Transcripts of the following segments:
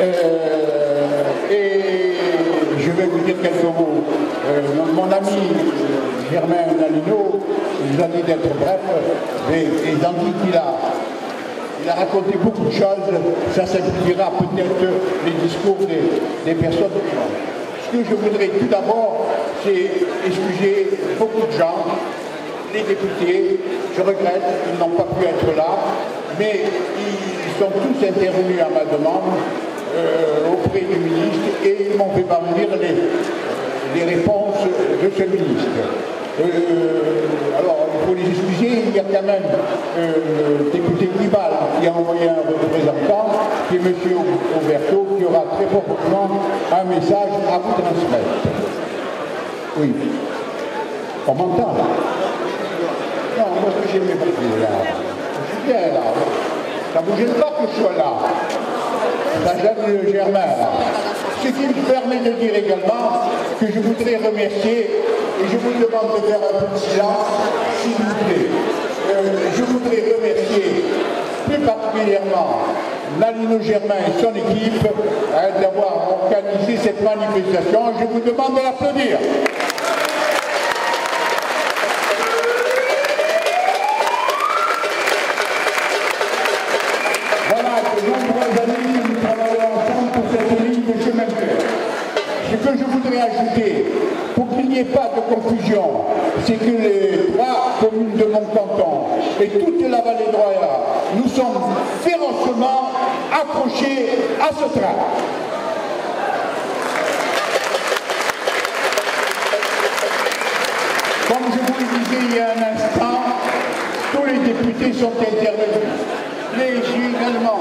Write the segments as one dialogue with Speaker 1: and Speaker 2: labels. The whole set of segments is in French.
Speaker 1: Et je vais vous dire quelques mots. Mon ami Germain Nalino nous a dit d'être bref, et dans dit qu'il a raconté beaucoup de choses, ça simplifiera peut-être les discours des personnes. Ce que je voudrais tout d'abord, c'est excuser beaucoup de gens, les députés, je regrette, ils n'ont pas pu être là, mais ils sont tous intervenus à ma demande auprès du ministre et ils m'ont fait parvenir les réponses de ce ministre. Alors, il faut les excuser, il y a quand même le député Nibal qui a envoyé un représentant, qui est M. Auberto, qui aura très probablement un message à vous transmettre. Oui. On m'entend là? Non, moi ce que j'ai mes papiers là. Je suis bien là. Ça ne vous gêne pas que je sois là. Ça gêne le Germain là. Ce qui me permet de dire également que je voudrais remercier, et je vous demande de faire un peu de silence, s'il vous plaît. Je voudrais remercier plus particulièrement Nalino Germain et son équipe d'avoir organisé cette manifestation. Je vous demande de l'applaudir. Voilà, de nombreuses années que nous travaillons ensemble pour cette ligne de chemin de fer. Ce que je voudrais ajouter, pour qu'il n'y ait pas de confusion, c'est que les 3 communes de mon canton et toute la vallée de Roya, nous sommes férocement accrochés à ce train. Comme je vous le disais il y a un instant, tous les députés sont intervenus. Mais j'ai également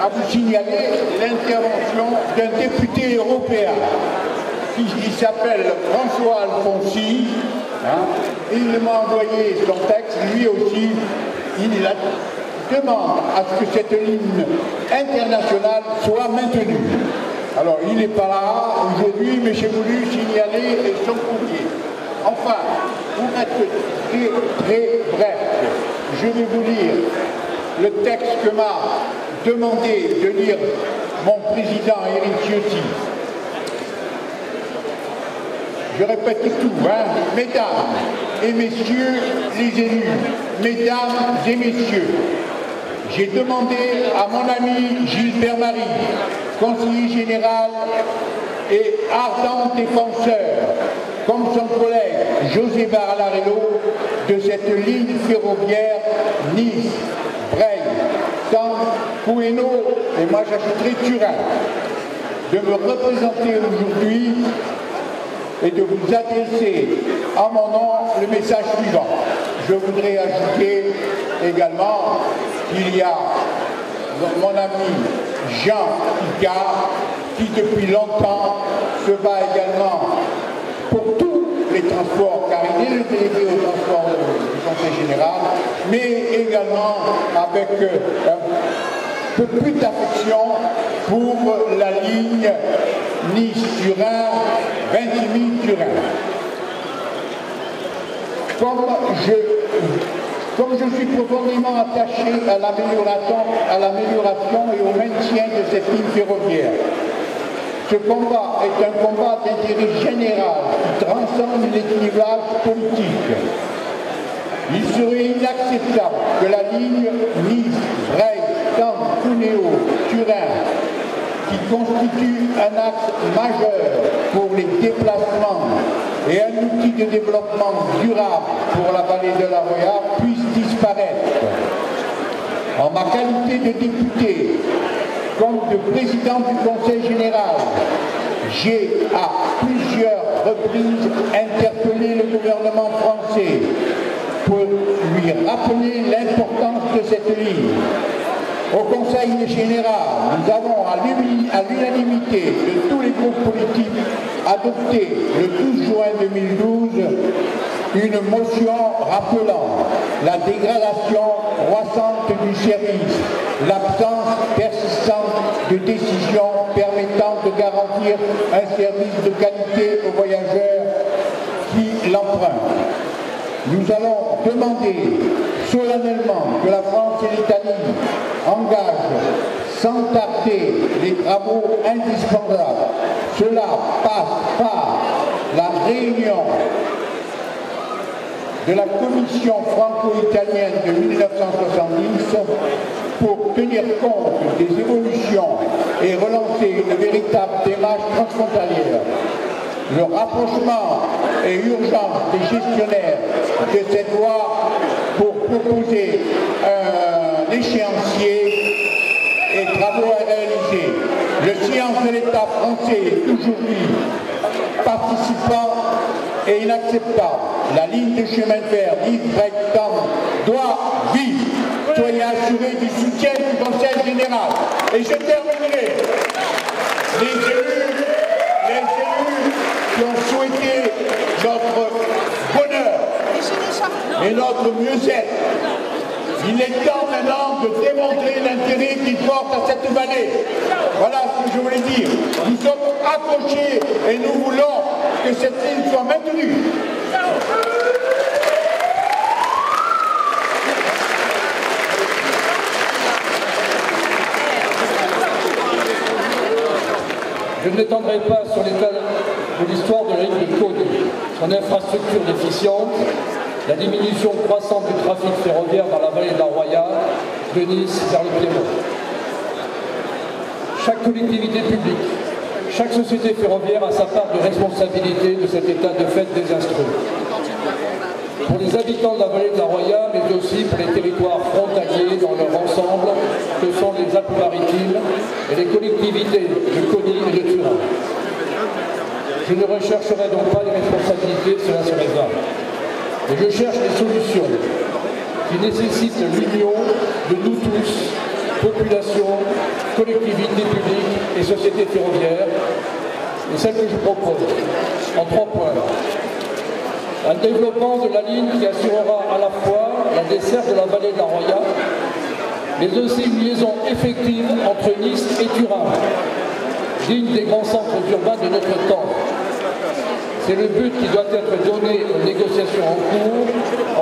Speaker 1: à vous signaler l'intervention d'un député européen qui s'appelle François Alfonsi. Il m'a envoyé son texte, lui aussi, il demande à ce que cette ligne internationale soit maintenue. Alors, il n'est pas là aujourd'hui, mais j'ai voulu signaler son courrier. Enfin, pour être très bref, je vais vous lire le texte que m'a demandé de lire mon président Éric Ciotti. Je répète tout, mesdames et messieurs les élus, mesdames et messieurs, j'ai demandé à mon ami Gilbert Marie, conseiller général et ardent défenseur, comme son collègue José Barlarello, de cette ligne ferroviaire Nice, Breil, Tarbes, Poueno, et moi j'ajouterai Turin, de me représenter aujourd'hui et de vous adresser à mon nom le message suivant. Je voudrais ajouter également qu'il y a mon ami Jean Picard qui depuis longtemps se bat également pour tous les transports, car il est le délégué au transport du Conseil général, mais également avec un peu plus d'affection pour la ligne Nice-Turin, 28-Turin. Comme je suis profondément attaché à l'amélioration et au maintien de cette ligne ferroviaire, ce combat est un combat d'intérêt général qui transcende les clivages politiques. Il serait inacceptable que la ligne Nice, Breil, Tarbes, Cuneo, Turin, qui constitue un axe majeur pour les déplacements et un outil de développement durable pour la vallée de la Roya, puisse disparaître. En ma qualité de député, comme de président du Conseil général, j'ai à plusieurs reprises interpellé le gouvernement français pour lui rappeler l'importance de cette ligne. Au Conseil général, nous avons à l'unanimité de tous les groupes politiques adopté le 12 juin 2012 une motion rappelant la dégradation croissante du service, l'absence persistante de décisions permettant de garantir un service de qualité aux voyageurs qui l'empruntent. Nous allons demander solennellement que la France et l'Italie engagent sans tarder les travaux indispensables. Cela passe par la réunion de la Commission franco-italienne de 1970 pour tenir compte des évolutions et relancer une véritable démarche transfrontalière. Le rapprochement est urgent des gestionnaires de cette loi pour proposer un échéancier et travaux à réaliser. Le silence de l'État français est aujourd'hui participant et inacceptable. La ligne de chemin de fer Nice-Brest-Tam doit vivre. Soyez assurés du soutien du Conseil général. Et je terminerai. Les élus qui ont souhaité notre bonheur et notre mieux-être. Il est temps maintenant de démontrer l'intérêt qu'ils portent à cette vallée. Voilà ce que je voulais dire. Nous sommes accrochés et nous voulons que cette ligne soit maintenue.
Speaker 2: Je ne m'étendrai pas sur l'état de l'histoire de la ligne de Caunes, son infrastructure déficiente, la diminution croissante du trafic ferroviaire dans la vallée de la Roya, de Nice vers le Piémont. Chaque collectivité publique, chaque société ferroviaire a sa part de responsabilité de cet état de fait désastreux. Pour les habitants de la vallée de la Roya, mais aussi pour les territoires frontaliers dans leur ensemble, que sont les Alpes-Maritimes et les collectivités de Caunes et de Turin. Je ne rechercherai donc pas les responsabilités, cela serait vain. Et je cherche des solutions qui nécessitent l'union de nous tous, population, collectivités publiques et sociétés ferroviaires, et celle que je propose, en 3 points. Un développement de la ligne qui assurera à la fois la desserte de la vallée de la Roya, mais aussi une liaison effective entre Nice et Turin, digne des grands centres urbains de notre temps. C'est le but qui doit être donné aux négociations en cours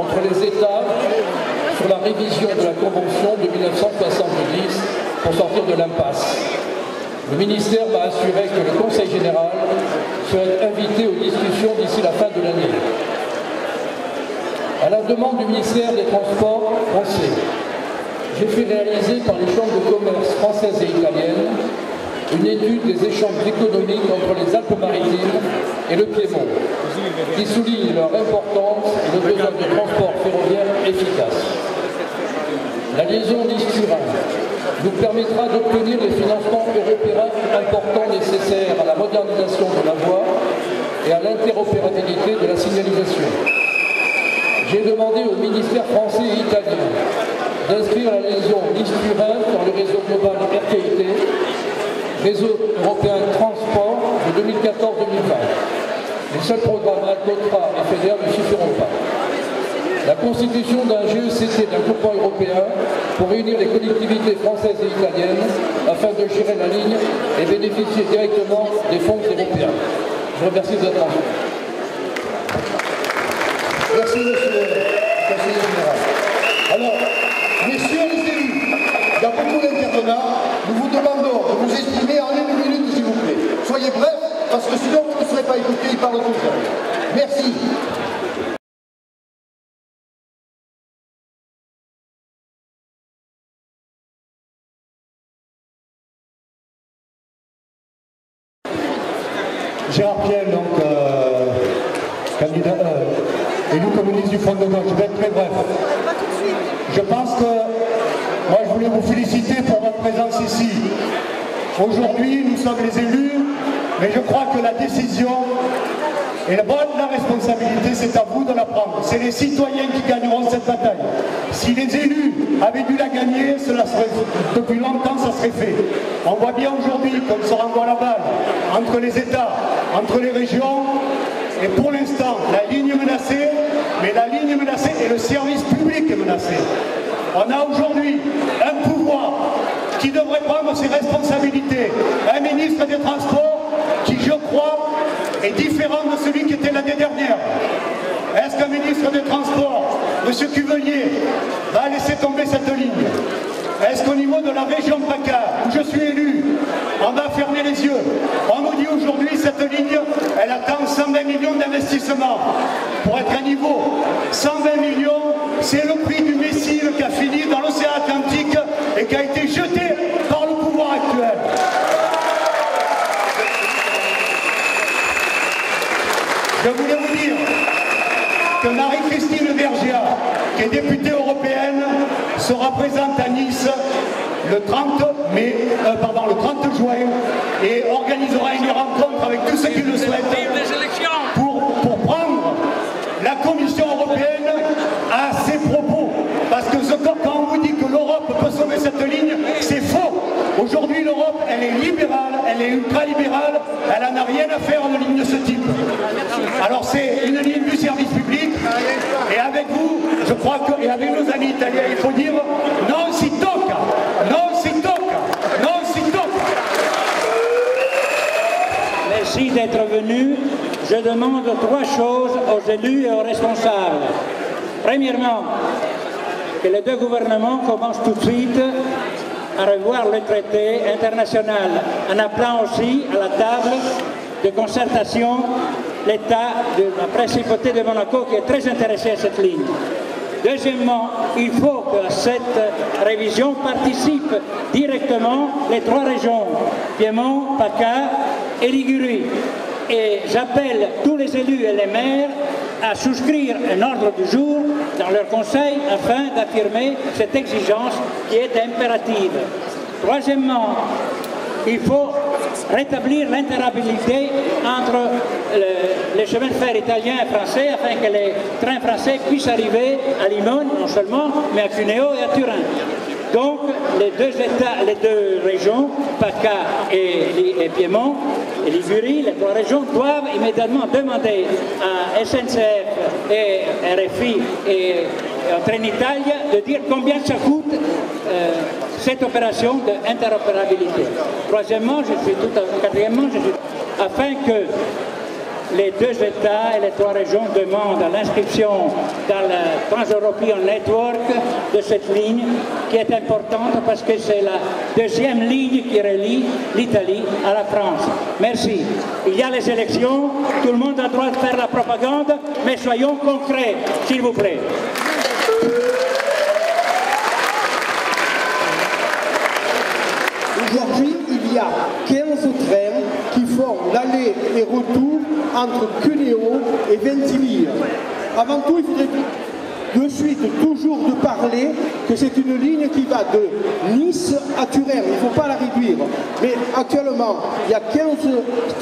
Speaker 2: entre les États sur la révision de la Convention de 1970 pour sortir de l'impasse. Le ministère m'a assuré que le Conseil général serait invité aux discussions d'ici la fin de l'année. À la demande du ministère des Transports français, j'ai fait réaliser par les chambres de commerce françaises et italiennes une étude des échanges économiques entre les Alpes-Maritimes et le Piémont, qui souligne leur importance et le besoin de transport ferroviaire efficace. La liaison Nice-Turin nous permettra d'obtenir les financements européens importants nécessaires à la modernisation de la voie et à l'interopérabilité de la signalisation. J'ai demandé au ministère français et italien d'inscrire la liaison Nice-Turin dans le réseau global RTIT, réseau européen de transport de 2014-2020. Les seuls programmes Alcotra et FEDER ne suffiront pas. La constitution d'un GECT, d'un groupement européen, pour réunir les collectivités françaises et italiennes afin de gérer la ligne et bénéficier directement des fonds européens. Je vous remercie de votre attention.
Speaker 1: Merci, monsieur le conseiller général. Alors, messieurs les élus, il y a beaucoup d'intervenants. Nous vous demandons de vous exprimer en 1 minute, s'il vous plaît. Soyez brefs, parce que sinon vous ne serez pas écoutés, ils parlent tout seul. Merci.
Speaker 3: Gérard Piel, donc candidat élu communiste du Front de gauche. Je vais être très bref. Je pense que moi je voulais vous féliciter pour votre présence ici. Aujourd'hui, nous sommes les élus, mais je crois que la décision et la responsabilité, c'est à vous de la prendre. C'est les citoyens qui gagneront cette bataille. Si les élus avaient dû la gagner, cela serait, depuis longtemps, ça serait fait. On voit bien aujourd'hui qu'on se renvoie la balle entre les États, entre les régions, et pour l'instant, la ligne est menacée, mais la ligne est menacée et le service public est menacé. On a aujourd'hui un pouvoir qui devrait prendre ses responsabilités. Un ministre des Transports qui, je crois, est différent de celui qui était l'année dernière. Est-ce qu'un ministre des Transports M. Cuvelier va laisser tomber cette ligne? Est-ce qu'au niveau de la région PACA, où je suis élu, on va fermer les yeux? On nous dit aujourd'hui cette ligne, elle attend 120 millions d'investissements pour être à niveau. 120 millions, c'est le prix du missile qui a fini dans l'océan Atlantique et qui a été jeté par le pouvoir actuel. Je voulais vous dire que Marie-Christine Vergiat, qui est députée européenne, sera présente à Nice le 30 juin et organisera une rencontre avec tous ceux qui le souhaitent pour prendre la Commission européenne à ses propos. Parce que quand on vous dit que l'Europe peut sauver cette ligne, c'est faux. Aujourd'hui, l'Europe, elle est libérale, elle est ultra-libérale, elle n'en a rien à faire d'une ligne de ce type. Alors c'est une ligne du service public, et avec vous, je crois que, et avec nos amis italiens, il faut dire non si tocca, non si tocca, non si tocca.
Speaker 4: Merci d'être venu. Je demande trois choses aux élus et aux responsables. Premièrement, que les deux gouvernements commencent tout de suite à revoir le traité international, en appelant aussi à la table de concertation l'État de la principauté de Monaco qui est très intéressé à cette ligne. Deuxièmement, il faut que cette révision participe directement les trois régions, Piémont, PACA et Ligurie. Et j'appelle tous les élus et les maires à souscrire un ordre du jour dans leur conseil afin d'affirmer cette exigence qui est impérative. Troisièmement, il faut rétablir l'interopérabilité entre les chemins de fer italiens et français afin que les trains français puissent arriver à Limone, non seulement, mais à Cuneo et à Turin. Donc, les deux régions, PACA et Piémont, et Ligurie, les trois régions, doivent immédiatement demander à SNCF et RFI et Trenitalia de dire combien ça coûte cette opération d'interopérabilité. Quatrièmement, afin que les deux États et les trois régions demandent l'inscription dans le Trans-European Network de cette ligne qui est importante parce que c'est la deuxième ligne qui relie l'Italie à la France. Merci. Il y a les élections, tout le monde a le droit de faire la propagande, mais soyons concrets, s'il vous plaît.
Speaker 5: Aujourd'hui, il y a 15 trains qui font l'aller et retour entre Cuneo et Ventimiglia. Avant tout, il faudrait de suite toujours de parler que c'est une ligne qui va de Nice à Turin, il ne faut pas la réduire. Mais actuellement, il y a 15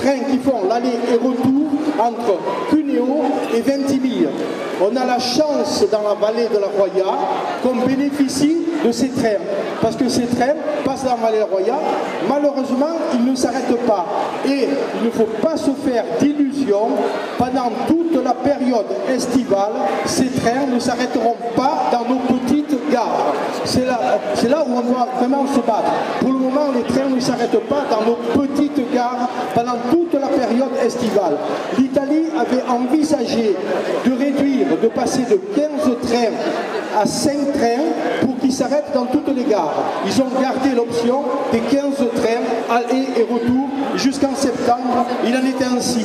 Speaker 5: trains qui font l'aller et retour entre Cuneo et Ventimiglia. On a la chance dans la vallée de la Roya qu'on bénéficie de ces trains. Parce que ces trains passent dans la vallée de la Roya, malheureusement, ils ne s'arrêtent pas. Et il ne faut pas se faire d'illusions, pendant toute la période estivale, ces trains ne s'arrêteront pas dans nos petites gares. C'est là où on doit vraiment se battre. Pour le moment, les trains ne s'arrêtent pas dans nos petites gares pendant toute la période estivale. L'Italie avait envisagé de réduire, de passer de 15 trains à 5 trains pour qu'ils s'arrêtent dans toutes les gares. Ils ont gardé l'option des 15 trains aller et retour jusqu'en septembre. Il en était ainsi.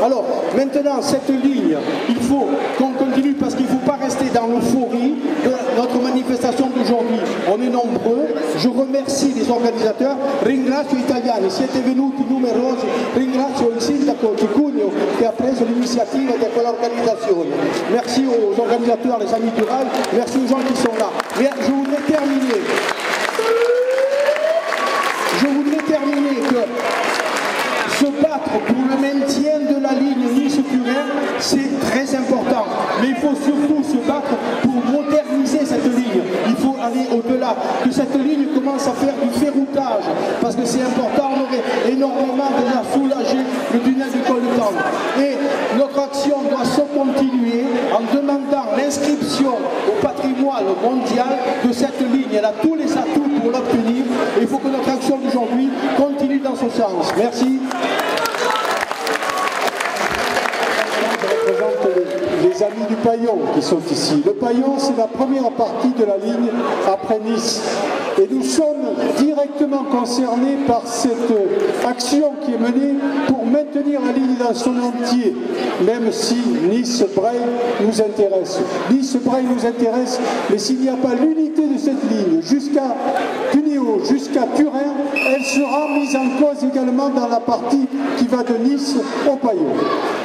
Speaker 5: Alors, maintenant, cette ligne, il faut qu'on continue parce qu'il ne faut pas rester dans l'euphorie de notre manifestation d'aujourd'hui. On est nombreux. Je remercie les organisateurs. Ringrazio Italiani, siete venuti numerosi. Ringrazio il sindaco di Cuneo che ha preso l'iniziativa di quell'organizzazione. Merci aux organisateurs, les amis du rail. Merci aux gens qui sont là. Mais je voudrais terminer. Que se battre pour le maintien de la ligne Nice-Turin, c'est très important. Mais il faut surtout se battre pour moderniser cette ligne. Il faut aller au-delà. Que cette ligne commence à faire du ferroutage. Parce que c'est important, on aurait énormément déjà soulagé le tunnel du col de Tende. Et notre action doit se continuer en demandant l'inscription au patrimoine mondial de cette ligne. Elle a tous les atouts pour l'obtenir. Et il faut que notre action d'aujourd'hui continue dans ce sens. Merci.
Speaker 6: Je représente les amis amis du Paillon qui sont ici. Le Paillon, c'est la première partie de la ligne après Nice. Et nous sommes directement concernés par cette action qui est menée pour maintenir la ligne dans son entier, même si Nice-Breil nous intéresse. Nice-Breil nous intéresse, mais s'il n'y a pas l'unité de cette ligne jusqu'à Cuneo, jusqu'à Turin, elle sera mise en cause également dans la partie qui va de Nice au Paillon.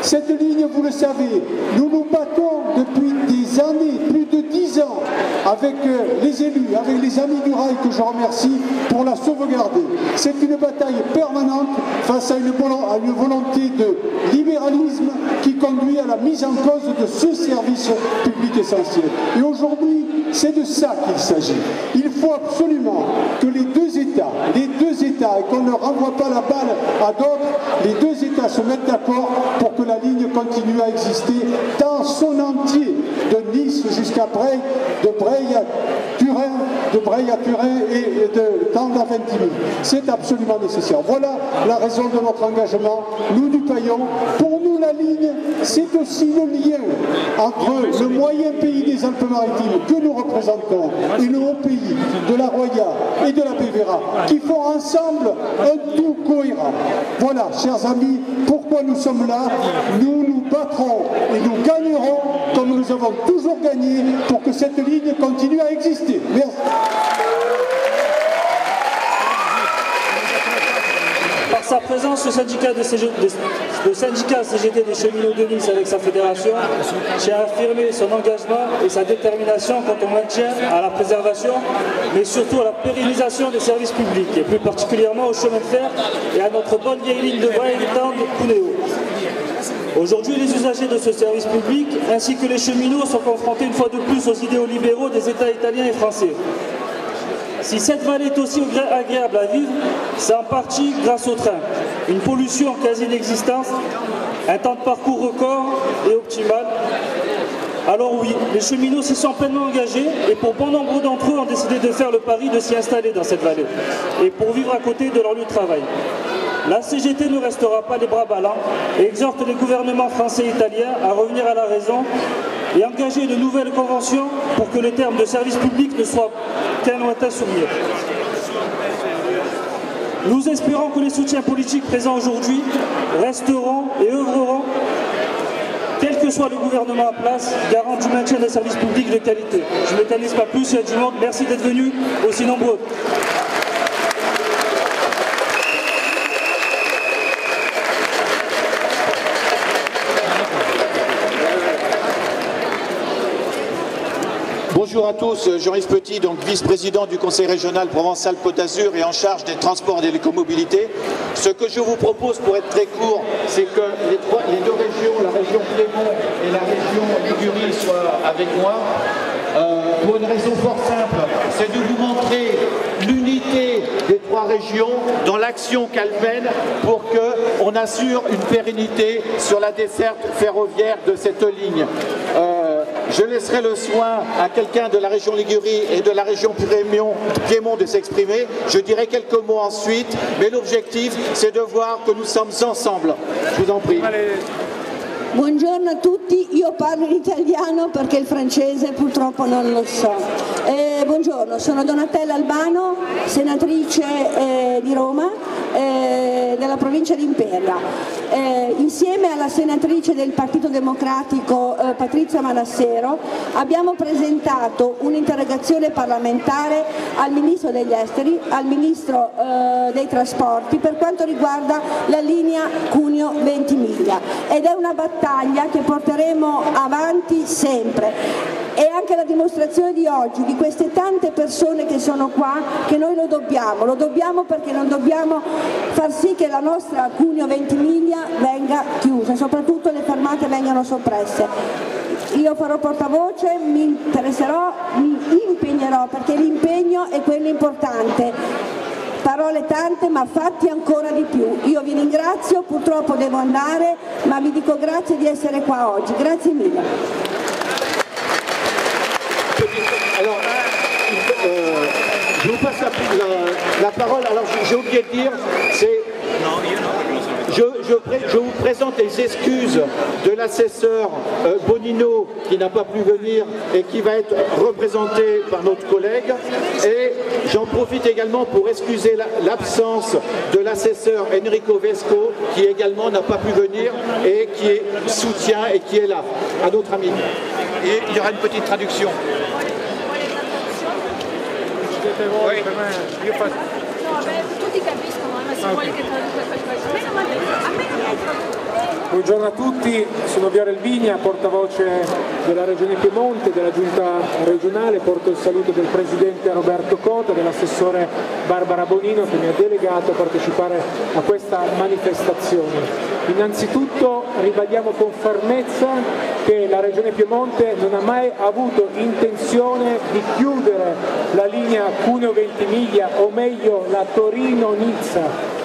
Speaker 6: Cette ligne, vous le savez, nous nous battons depuis des années, plus de 10 ans, avec les élus, avec les amis du rail que je remercie pour la sauvegarder. C'est une bataille permanente face à une volonté de libéralisme qui conduit à la mise en cause de ce service public essentiel. Et aujourd'hui, c'est de ça qu'il s'agit. Il faut absolument que les deux États, et qu'on ne renvoie pas la balle à d'autres, les deux États se mettent d'accord pour que la ligne continue à exister dans son entier, de Nice jusqu'à Breil, de Breil à Turin et de Tende à Ventimille. C'est absolument nécessaire. Voilà la raison de notre engagement, nous du Paillon. Pour nous, la ligne, c'est aussi le lien entre le moyen pays des Alpes-Maritimes que nous représentons et le haut pays de la Roya et de la Bévéra, qui font ensemble un tout cohérent. Voilà, chers amis, pourquoi nous sommes là. Nous nous battrons et nous gagnerons comme nous avons toujours gagné pour que cette ligne continue à exister. Merci.
Speaker 7: Par sa présence, le syndicat CGT des cheminots de Nice avec sa fédération tient à affirmer son engagement et sa détermination quant au maintien, à la préservation, mais surtout à la pérennisation des services publics, et plus particulièrement au chemin de fer et à notre bonne vieille ligne de Breil, Tende, Cuneo. Aujourd'hui, les usagers de ce service public, ainsi que les cheminots, sont confrontés une fois de plus aux idéaux libéraux des États italiens et français. Si cette vallée est aussi agréable à vivre, c'est en partie grâce au train. Une pollution quasi inexistante, un temps de parcours record et optimal. Alors oui, les cheminots s'y sont pleinement engagés et pour bon nombre d'entre eux ont décidé de faire le pari de s'y installer dans cette vallée et pour vivre à côté de leur lieu de travail. La CGT ne restera pas les bras ballants et exhorte les gouvernements français et italiens à revenir à la raison et engager de nouvelles conventions pour que le terme de service public ne soit qu'un lointain souvenir. Nous espérons que les soutiens politiques présents aujourd'hui resteront et œuvreront, quel que soit le gouvernement en place, garant du maintien des services publics de qualité. Je ne m'éternise pas plus, il y a du monde. Merci d'être venus aussi nombreux.
Speaker 8: Bonjour à tous, Jean-Yves Petit, donc vice-président du Conseil régional Provence-Alpes-Côte d'Azur et en charge des transports et des l'écomobilité. Ce que je vous propose, pour être très court, c'est que les deux régions, la région Piémont et la région Ligurie, soient avec moi. Pour une raison fort simple, c'est de vous montrer l'unité des trois régions dans l'action qu'elles mènent pour qu'on assure une pérennité sur la desserte ferroviaire de cette ligne. Je laisserai le soin à quelqu'un de la région Ligurie et de la région Piémont de s'exprimer. Je dirai quelques mots ensuite, mais l'objectif, c'est de voir que nous sommes ensemble. Je vous en prie.
Speaker 9: Buongiorno a tutti, io parlo in italiano perché il francese purtroppo non lo so. Buongiorno, sono Donatella Albano, senatrice di Roma, della provincia di Imperia. Insieme alla senatrice del Partito Democratico Patrizia Manassero abbiamo presentato un'interrogazione parlamentare al Ministro degli Esteri, al Ministro dei Trasporti per quanto riguarda la linea Cuneo-Ventimiglia ed è una battaglia che porteremo avanti sempre. E anche la dimostrazione di oggi, di queste tante persone che sono qua, che noi lo dobbiamo perché non dobbiamo far sì che la nostra Cuneo-Ventimiglia venga chiusa, soprattutto le fermate vengano soppresse. Io farò portavoce, mi interesserò, mi impegnerò perché l'impegno è quello importante. Parole tante ma fatti ancora di più. Io vi ringrazio, purtroppo devo andare, ma vi dico grazie di essere qua oggi. Grazie mille.
Speaker 8: Alors, je vous passe la parole. Alors, j'ai oublié de dire, je vous présente les excuses de l'assesseur Bonino qui n'a pas pu venir et qui va être représenté par notre collègue. Et j'en profite également pour excuser l'absence de l'assesseur Enrico Vesco qui également n'a pas pu venir et qui soutient et qui est là, à notre ami. Et il y aura une petite traduction. Oui.
Speaker 10: Buongiorno a tutti, sono Viorel Vigna, portavoce della Regione Piemonte, della Giunta regionale, porto il saluto del Presidente Roberto Cota, dell'assessore Barbara Bonino che mi ha delegato a partecipare a questa manifestazione. Innanzitutto ribadiamo con fermezza che la Regione Piemonte non ha mai avuto intenzione di chiudere la linea Cuneo-Ventimiglia, o meglio la Torino-Nizza.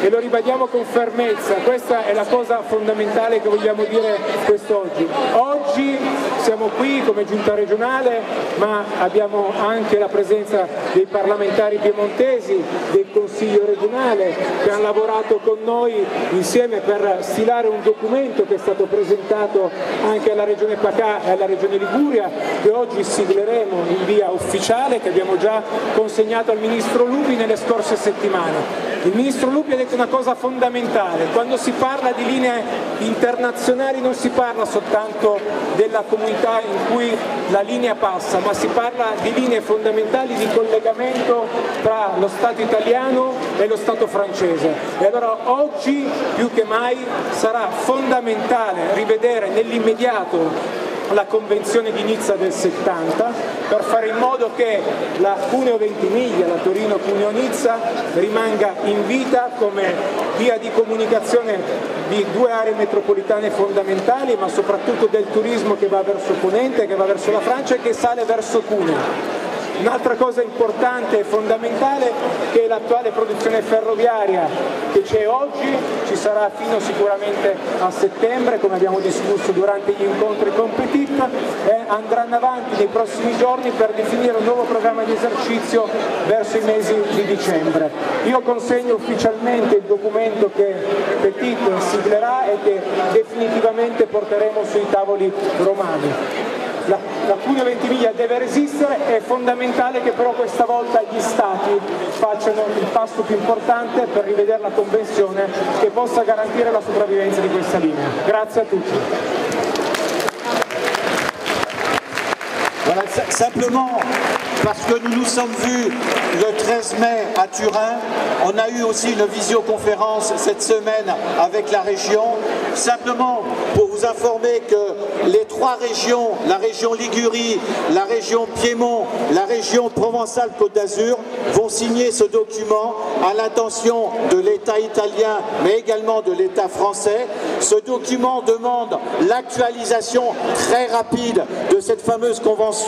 Speaker 10: E lo ribadiamo con fermezza, questa è la cosa fondamentale che vogliamo dire quest'oggi. Oggi siamo qui come Giunta regionale, ma abbiamo anche la presenza dei parlamentari piemontesi, del Consiglio regionale, che hanno lavorato con noi insieme per stilare un documento che è stato presentato anche alla Regione Pacà e alla Regione Liguria, che oggi sigleremo in via ufficiale, che abbiamo già consegnato al Ministro Lupi nelle scorse settimane. Il Ministro Lupi ha detto una cosa fondamentale: quando si parla di linee internazionali non si parla soltanto della comunità in cui la linea passa, ma si parla di linee fondamentali di collegamento tra lo Stato italiano e lo Stato francese. E allora oggi più che mai sarà fondamentale rivedere nell'immediato la Convenzione di Nizza del 70 per fare in modo che la Cuneo-Ventimiglia, la Torino-Cuneo-Nizza rimanga in vita come via di comunicazione di due aree metropolitane fondamentali, ma soprattutto del turismo che va verso Ponente, che va verso la Francia e che sale verso Cuneo. Un'altra cosa importante e fondamentale è che l'attuale produzione ferroviaria che c'è oggi ci sarà fino sicuramente a settembre, come abbiamo discusso durante gli incontri con Petit, e andranno avanti nei prossimi giorni per definire un nuovo programma di esercizio verso i mesi di dicembre. Io consegno ufficialmente il documento che Petit siglerà e che definitivamente porteremo sui tavoli romani. La Cuneo-Ventimiglia deve resistere, è fondamentale che però questa volta gli Stati facciano il passo più importante per rivedere la Convenzione che possa garantire la sopravvivenza di questa linea. Grazie a tutti.
Speaker 8: Voilà, simplement, parce que nous nous sommes vus le 13 mai à Turin, on a eu aussi une visioconférence cette semaine avec la région, simplement pour vous informer que les trois régions, la région Ligurie, la région Piémont, la région Provence-Alpes-Côte d'Azur, vont signer ce document à l'intention de l'État italien, mais également de l'État français. Ce document demande l'actualisation très rapide de cette fameuse convention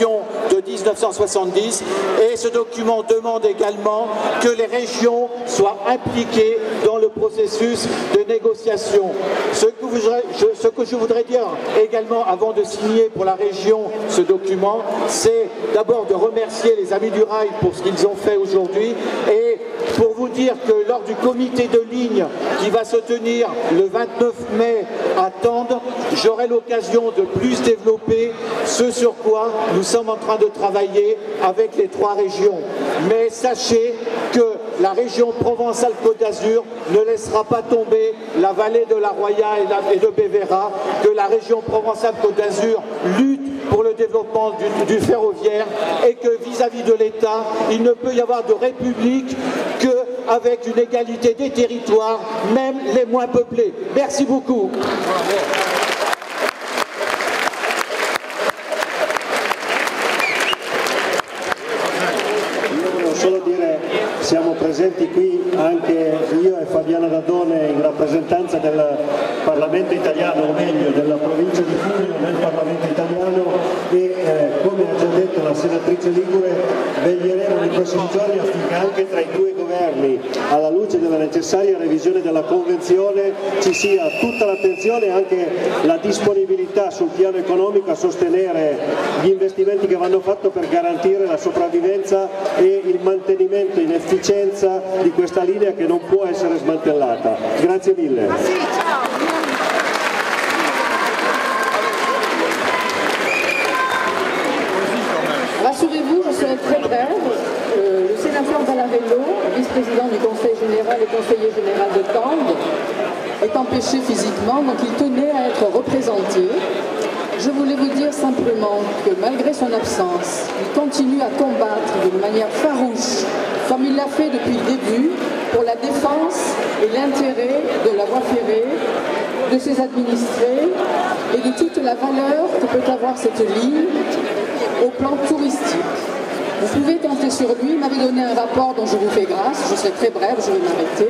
Speaker 8: de 1970 et ce document demande également que les régions soient impliquées dans le processus de négociation. Ce que je voudrais dire également avant de signer pour la région ce document, c'est d'abord de remercier les Amis du Rail pour ce qu'ils ont fait aujourd'hui et pour vous dire que lors du comité de ligne qui va se tenir le 29 mai à Tende, j'aurai l'occasion de plus développer ce sur quoi nous sommes en train de travailler avec les trois régions. Mais sachez que la région Provence-Alpes-Côte d'Azur ne laissera pas tomber la vallée de la Roya et de Bévéra, que la région Provence-Alpes-Côte d'Azur lutte pour le développement du ferroviaire et que vis-à-vis de l'État, il ne peut y avoir de république qu'avec une égalité des territoires, même les moins peuplés. Merci beaucoup.
Speaker 11: Siamo presenti qui anche io e Fabiana Dadone in rappresentanza del Parlamento italiano, o meglio della provincia di Cuneo nel Parlamento italiano e come ha già detto la senatrice Ligure veglieremo nei prossimi giorni affinché anche tra i due governi, alla luce della necessaria revisione della Convenzione, ci sia tutta l'attenzione e anche la disponibilità sul piano economico a sostenere gli investimenti che vanno fatti per garantire la sopravvivenza e il mantenimento in efficacia efficienza di questa linea che non può essere smantellata. Grazie mille.
Speaker 12: Rassurez-vous, je serai très brève. Le sénateur Valarello, vice-président du Conseil général et conseiller général de Tende, est empêché physiquement, donc il tenait à être représenté. Je voulais vous dire simplement que malgré son absence, il continue à combattre d'une manière farouche, comme il l'a fait depuis le début, pour la défense et l'intérêt de la voie ferrée, de ses administrés et de toute la valeur que peut avoir cette ligne au plan touristique. Vous pouvez compter sur lui, il m'avait donné un rapport dont je vous fais grâce, je serai très brève, je vais m'arrêter,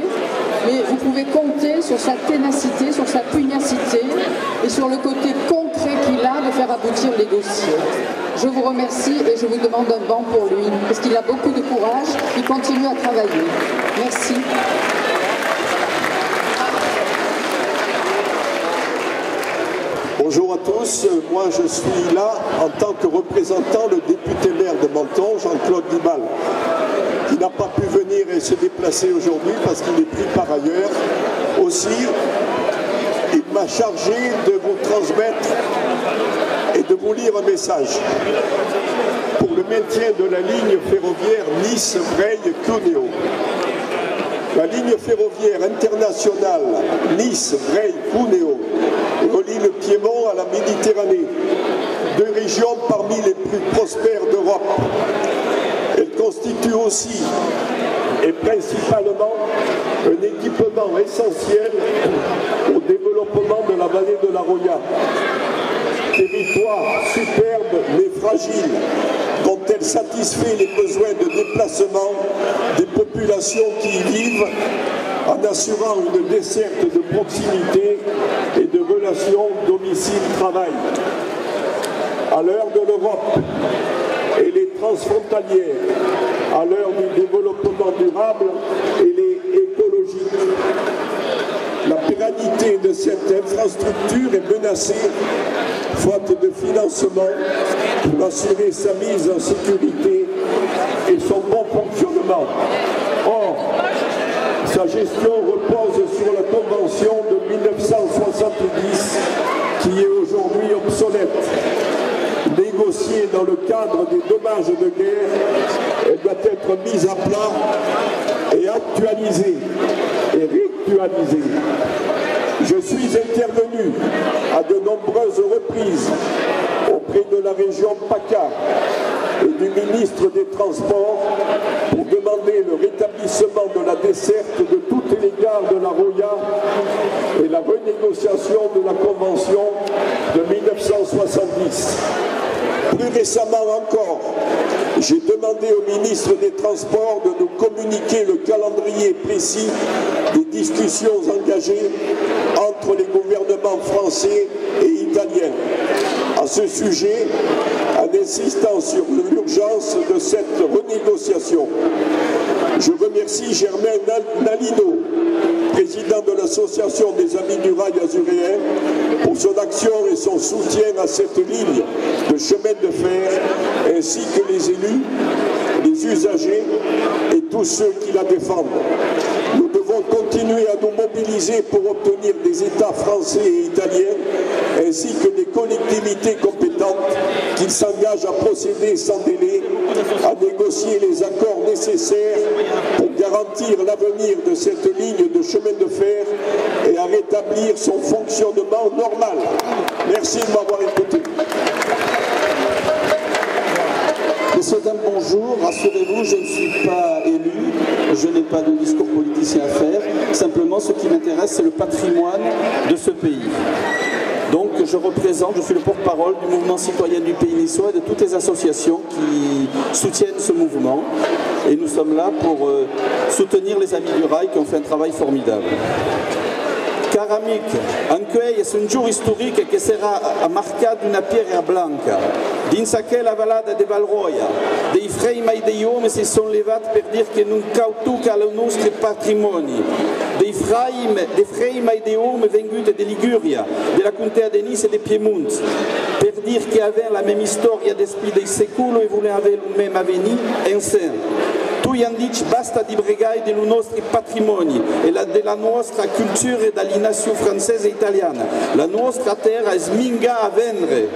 Speaker 12: mais vous pouvez compter sur sa ténacité, sur sa pugnacité et sur le côté concret qu'il a de faire aboutir les dossiers. Je vous remercie et je vous demande un banc pour lui, parce qu'il a beaucoup de courage, il continue à travailler. Merci.
Speaker 13: Bonjour à tous, moi je suis là en tant que représentant le député maire de Menton, Jean-Claude Dibal, qui n'a pas pu venir et se déplacer aujourd'hui parce qu'il est pris par ailleurs. Aussi, il m'a chargé de vous transmettre et de vous lire un message pour le maintien de la ligne ferroviaire Nice-Breil-Cuneo. La ligne ferroviaire internationale Nice-Breil-Cuneo relie le Piémont à la Méditerranée, deux régions parmi les plus prospères d'Europe. Elle constitue aussi et principalement un équipement essentiel au développement de la vallée de la Roya. Territoire superbe mais fragile, dont elle satisfait les besoins de déplacement des populations qui y vivent, en assurant une desserte de proximité et de relations domicile-travail. À l'heure de l'Europe, elle est transfrontalière, à l'heure du développement durable, elle est écologique. La pérennité de cette infrastructure est menacée, faute de financement, pour assurer sa mise en sécurité et son bon fonctionnement. Or, sa gestion repose sur la Convention de 1970, qui est aujourd'hui obsolète. Négociée dans le cadre des dommages de guerre, elle doit être mise à plat et actualisée et réactualisée. Je suis intervenu à de nombreuses reprises auprès de la région PACA et du ministre des Transports pour demander le rétablissement de la desserte de toutes les gares de la Roya et la renégociation de la Convention de 1970. Plus récemment encore, j'ai demandé au ministre des Transports de nous communiquer le calendrier précis des discussions engagées entre les gouvernements français et italiens. À ce sujet, en insistant sur l'urgence de cette renégociation, je remercie Germain Nalino, président de l'association des Amis du Rail azuréen, pour son action et son soutien à cette ligne de chemin de fer, ainsi que les élus, les usagers et tous ceux qui la défendent. Nous devons continuer à nous mobiliser pour obtenir des États français et italiens, ainsi que des collectivités compétentes qui s'engagent à procéder sans délai à négocier les accords nécessaires pour garantir l'avenir de cette ligne de chemin de fer et à rétablir son fonctionnement normal. Merci de m'avoir écouté.
Speaker 14: Messieurs, dames, bonjour. Rassurez-vous, je ne suis pas élu, je n'ai pas de discours politicien à faire. Simplement, ce qui m'intéresse, c'est le patrimoine de ce pays. Donc, je suis le porte-parole du mouvement citoyen du pays niçois et de toutes les associations qui soutiennent ce mouvement. Et nous sommes là pour soutenir les Amis du Rail qui ont fait un travail formidable. Car amic, anche è un giorno storico che sarà marcato di una pietra blanca. Dins aquella vallata di Valroia, dei frei mai dei uomini si sono levati per dire che non cautuca il nostro patrimonio. dei Frei Maideum venguti de Liguria, della Contea de Nice e de Piemont, per dire che avevano la même storia d'esprit dei secoli e volevano avere un même avenir ensemble. Tu hanno detto basta di bregare del nostro patrimonio e della nostra cultura e della nazione francese e italiana. La nostra terra è sminga a vendere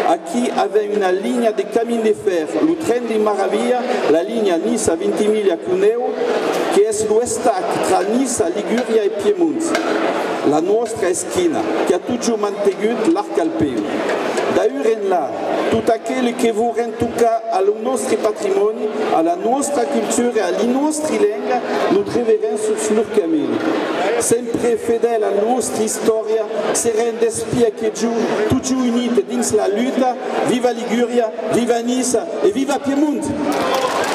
Speaker 14: a chi aveva una linea di cammin di ferro, il tren di Maraviglia, la linea Nice a Ventimiglia Cuneo, che è lo stack tra Nice, Liguria e Piemonte. La nostra schina, che ha tutto mantenuto l'arc alpeo. Da ora in là, tutto quello che vorremmo toccare al nostro patrimonio, alla nostra cultura, alle nostre lingue, lo troveremo sul loro cammino. Sempre fedeli alla nostra storia, saremo spie che giù, tutti uniti dentro la lotta. Viva Liguria, viva Nice e viva Piemonte!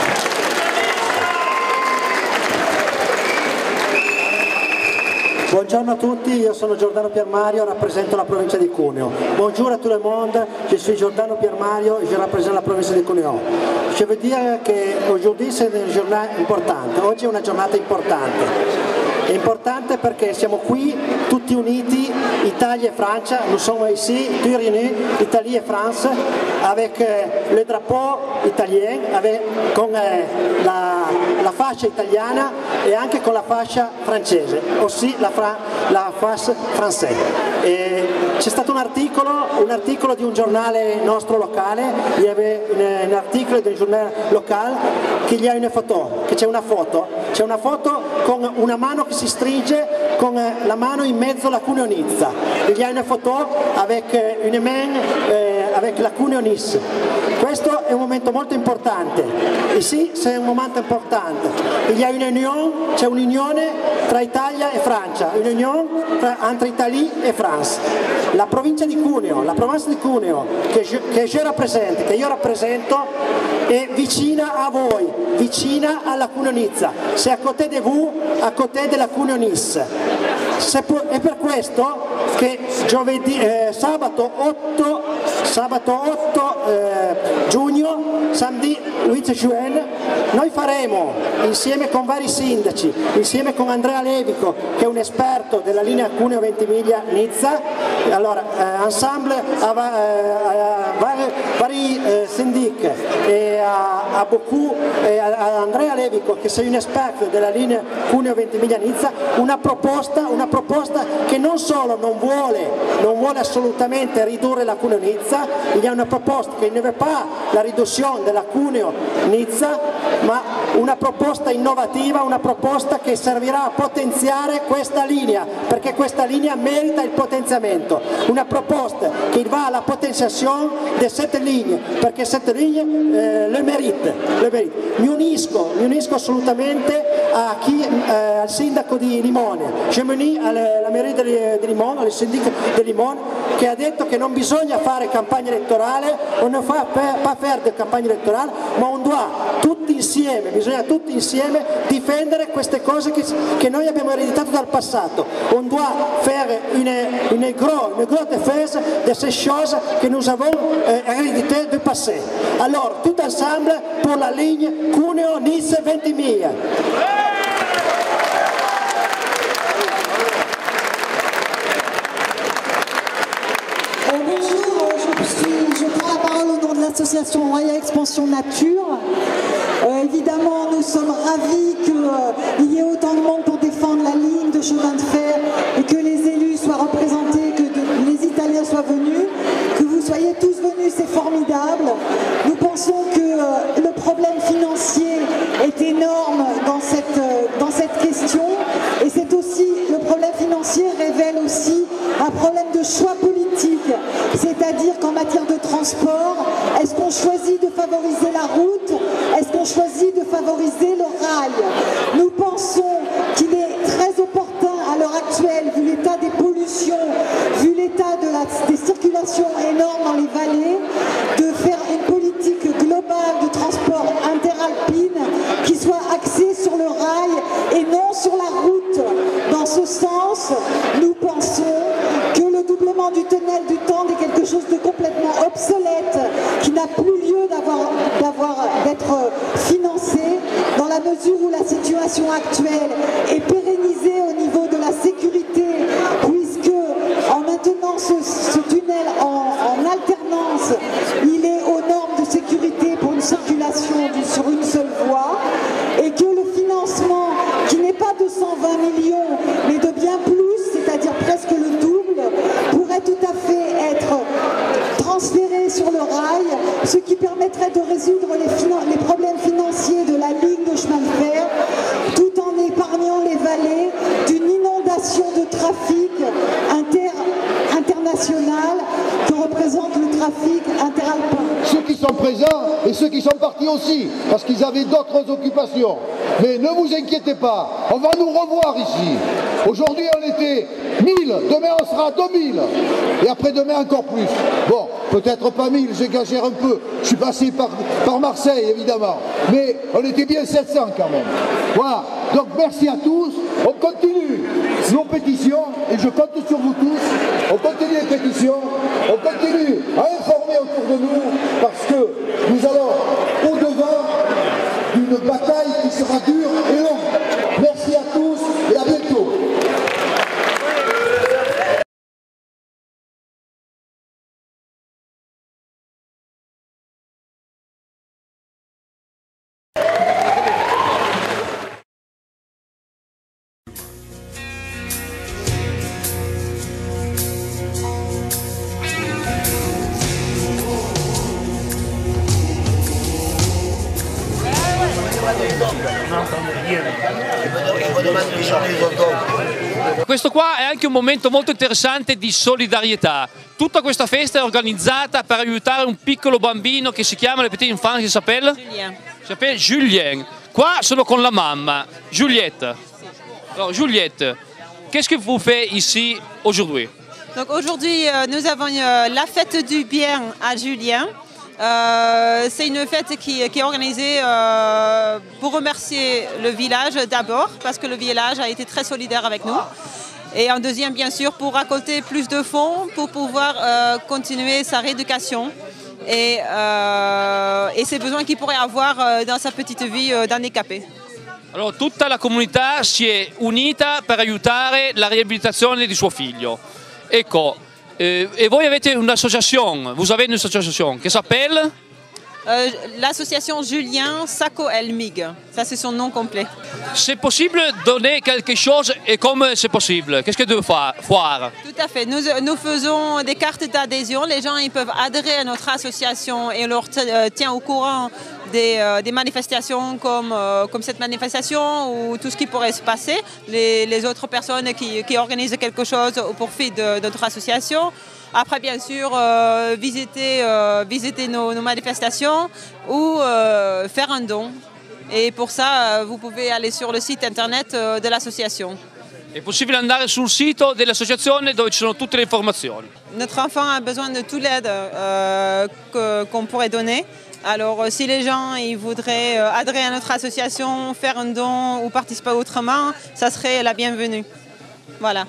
Speaker 15: Buongiorno a tutti, io sono Giordano Piermario, rappresento la provincia di Cuneo. Bonjour à tout le monde, je suis Giordano Piermario et je représente la province di Cuneo. Je veux dire qu'aujourd'hui c'est une journée importante, oggi è una giornata importante. È importante perché siamo qui tutti uniti, Italia e Francia, nous sommes ici, tous réunis, Italie et France, avec le drapeau italien, con la fascia italiana e anche con la fascia francese, aussi la fascia française. C'è stato un articolo di un giornale nostro locale, il y avait un articolo di un giornale locale che gli ha una foto, che c'è una foto con una mano che si stringe con la mano in mezzo alla Cuneo Nizza. Il y a une photo avec une main avec la Cuneo Nice. Questo è un momento molto importante. Ici c'est un momento importante. Il y a c'è un'unione tra Italia e Francia, un'unione tra Italia e France. La provincia di Cuneo, la provincia di Cuneo che io rappresento è vicina a voi, vicina alla Cuneo Nizza. C'est à côté de vous, à côté della Cuneo Nice. È per questo che sabato 8 giugno, samedi 8 giugno, noi faremo insieme con vari sindaci, insieme con Andrea Levico che è un esperto della linea Cuneo Ventimiglia Nizza, allora ensemble vari syndic e a Andrea Levico che sei un esperto della linea Cuneo Ventimiglia Nizza, una proposta che non solo non vuole assolutamente ridurre la Cuneo Nizza, il y a una proposta che ne veut pas la riduzione della Cuneo Nizza, ma una proposta innovativa, una proposta che servirà a potenziare questa linea, perché questa linea merita il potenziamento, una proposta che va alla potenziazione di queste linee, perché queste linee le merita. Mi unisco assolutamente al sindaco di Limone, je m'unis alla mairie di Limone, al sindaco di Limone, che ha detto che non bisogna fare campagna elettorale, on ne fa pas faire de campagna elettorale, ma bisogna tutti insieme difendere queste cose che noi abbiamo ereditato dal passato. On doit faire une grosse défense de ces choses que nous avons héréditées du passé. Alors, tout ensemble pour la ligne Cuneo-Nice-Ventimiglia.
Speaker 16: Je prends la parole au nom de l'association Roya Expansion Nature. Évidemment, nous sommes ravis qu'il y ait autant de monde pour défendre la ligne de chemin de fer et que les élus soient représentés, que les Italiens soient venus, que vous soyez tous venus, c'est formidable. Nous pensons que le problème financier est énorme dans cette question et c'est aussi, le problème financier révèle aussi un problème de choix politique, c'est-à-dire qu'en matière de transport, est-ce qu'on choisit de favoriser la route? Est-ce qu'on choisit de favoriser le rail? Nous pensons qu'il est très opportun à l'heure actuelle, vu l'état des pollutions, vu l'état des circulations énormes dans les vallées, de faire une politique globale de transport interalpine qui soit axée sur le rail et non sur la route. Dans ce sens, nous pensons que le doublement du tunnel du Tende est quelque chose de complètement obsolète, qui n'a plus lieu d'être financé, dans la mesure où la situation actuelle est pérennisée au niveau permettrait de résoudre les problèmes financiers de la ligne de chemin de fer, tout en épargnant les vallées d'une inondation de trafic international que représente le trafic interalpin.
Speaker 17: Ceux qui sont présents et ceux qui sont partis aussi, parce qu'ils avaient d'autres occupations. Mais ne vous inquiétez pas, on va nous revoir ici. Aujourd'hui on était 1000, demain on sera 2000, et après-demain encore plus. Bon, peut-être pas 1000, j'exagère un peu, je suis passé par Marseille évidemment, mais on était bien 700 quand même. Voilà, donc merci à tous, on continue nos pétitions, et je compte sur vous tous, on continue les pétitions, on continue à informer autour de nous, parce que nous allons au-devant d'une bataille qui sera dure et longue. Merci à tous et à bientôt.
Speaker 18: Questo qua è anche un momento molto interessante di solidarietà. Tutta questa festa è organizzata per aiutare un piccolo bambino che si chiama, le petite enfant, qui s'appelle Julien. Qua sono con la mamma, Juliette. Alors Juliette, qu'est-ce que vous faites ici aujourd'hui?
Speaker 19: Donc aujourd'hui, nous avons la fête du bien à Julien. C'est une fête qui est organisée pour remercier le village d'abord, parce que le village a été très solidaire avec nous. Et en deuxième, bien sûr, pour récolter plus de fonds pour pouvoir continuer sa rééducation et ses besoins qu'il pourrait avoir dans sa petite vie d'handicapé.
Speaker 18: Allora, tutta la comunità si è unita per aiutare la riabilitazione di suo figlio. Ecco, et voi avete un'association, vous avez une association qui s'appelle
Speaker 19: l'association Julien Sacco Elmig, ça c'est son nom complet.
Speaker 18: C'est possible de donner quelque chose et comme c'est possible, qu'est-ce que tu veux faire?
Speaker 19: Tout à fait, nous faisons des cartes d'adhésion, les gens ils peuvent adhérer à notre association et on leur tient au courant des manifestations comme cette manifestation ou tout ce qui pourrait se passer, les autres personnes qui organisent quelque chose au profit de notre association. Après, bien sûr, visiter nos manifestations ou faire un don. Et pour ça, vous pouvez aller sur le site internet de l'association.
Speaker 18: È possibile andare sul sito dell'associazione dove ci sono tutte le informazioni.
Speaker 19: Notre enfant a besoin de toute l'aide qu'on pourrait donner. Alors, si les gens ils voudraient adhérer à notre association, faire un don ou participer autrement, ça serait la bienvenue. Voilà.